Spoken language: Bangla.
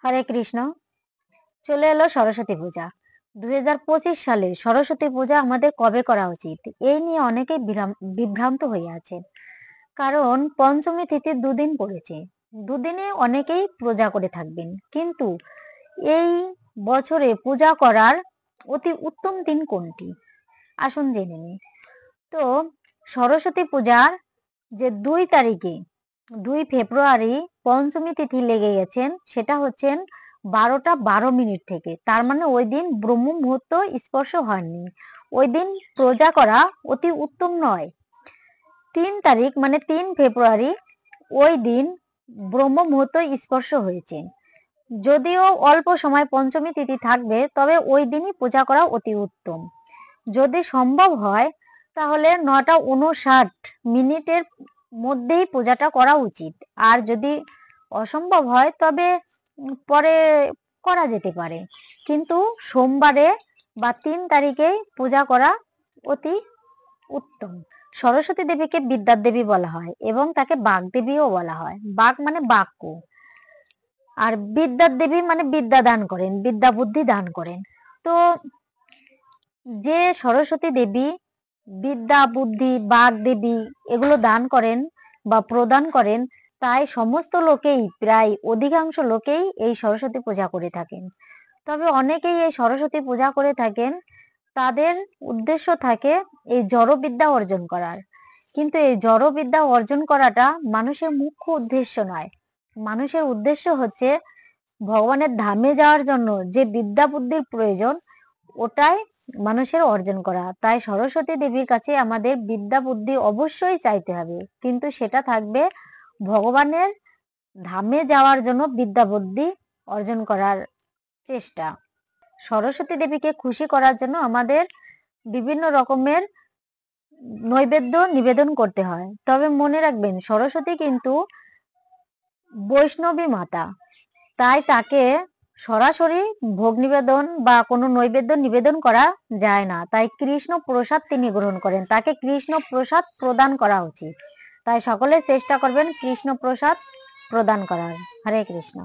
হরে কৃষ্ণ। চলে এলো সরস্বতী পূজা। 2025 সালে সরস্বতী পূজা আমাদের কবে করা উচিত, এই নিয়ে অনেকেই বিভ্রান্ত হয়ে আছে। কারণ পঞ্চমী তিথি দুদিন পড়েছে, দুদিনে অনেকেই পূজা করে থাকবেন, কিন্তু এই বছরে পূজা করার অতি উত্তম দিন কোনটি, আসুন জেনে নিই। তো সরস্বতী পূজার যে 2 ফেব্রুয়ারি পঞ্চমী তিথি লেগে গেছেন, সেটা হচ্ছেন 12টা 12 মিনিট থেকে। তার মানে ওই দিন ব্রহ্ম মুহূর্ত স্পর্শ হয়নি, ওই দিন পূজা করা অতি উত্তম নয়। 3 তারিখ মানে 3 ফেব্রুয়ারি ওই দিন ব্রহ্ম মুহূর্ত স্পর্শ হয়েছে। যদিও অল্প সময় পঞ্চমী তিথি থাকবে, তবে ওই দিনই পূজা করা অতি উত্তম। যদি সম্ভব হয় তাহলে 9টা 59 মিনিটের মধ্যেই পূজাটা করা উচিত। আর যদি অসম্ভব হয় তবে পরে করা যেতে পারে, কিন্তু সোমবারে বা 3 তারিখেই পূজা করা অতি উত্তম। সরস্বতী দেবীকে বিদ্যার দেবী বলা হয় এবং তাকে বাগদেবীও বলা হয়। বাগ মানে বাক্য, আর বিদ্যার দেবী মানে বিদ্যা দান করেন, বিদ্যা বুদ্ধি দান করেন। তো যে সরস্বতী দেবী বিদ্যা বুদ্ধি বাগ দেবী এগুলো দান করেন বা প্রদান করেন, তাই সমস্ত লোকেই, প্রায় অধিকাংশ লোকেই এই সরস্বতী পূজা করে থাকেন। তবে অনেকেই এই সরস্বতী পূজা করে থাকেন, তাদের উদ্দেশ্য থাকে এই জড়বিদ্যা অর্জন করার। কিন্তু এই জড়বিদ্যা অর্জন করাটা মানুষের মুখ্য উদ্দেশ্য নয়। মানুষের উদ্দেশ্য হচ্ছে ভগবানের ধামে যাওয়ার জন্য যে বিদ্যা বুদ্ধির প্রয়োজন, ওটাই মানুষের অর্জন করা। তাই সরস্বতী দেবীর কাছে আমাদের বিদ্যা বুদ্ধি অবশ্যই চাইতে হবে, কিন্তু সেটা থাকবে ভগবানের ধামে যাওয়ার জন্য বিদ্যা বুদ্ধি অর্জন করার চেষ্টা। সরস্বতী দেবীকে খুশি করার জন্য আমাদের বিভিন্ন রকমের নৈবেদ্য নিবেদন করতে হয়। তবে মনে রাখবেন, সরস্বতী কিন্তু বৈষ্ণবী মাতা, তাই তাকে সরাসরি ভোগ নিবেদন বা কোনো নৈবেদ্য নিবেদন করা যায় না। তাই কৃষ্ণ প্রসাদ তিনি গ্রহণ করেন, তাকে কৃষ্ণ প্রসাদ প্রদান করা উচিত। তাই সকলে চেষ্টা করবেন কৃষ্ণ প্রসাদ প্রদান করার। হরে কৃষ্ণ।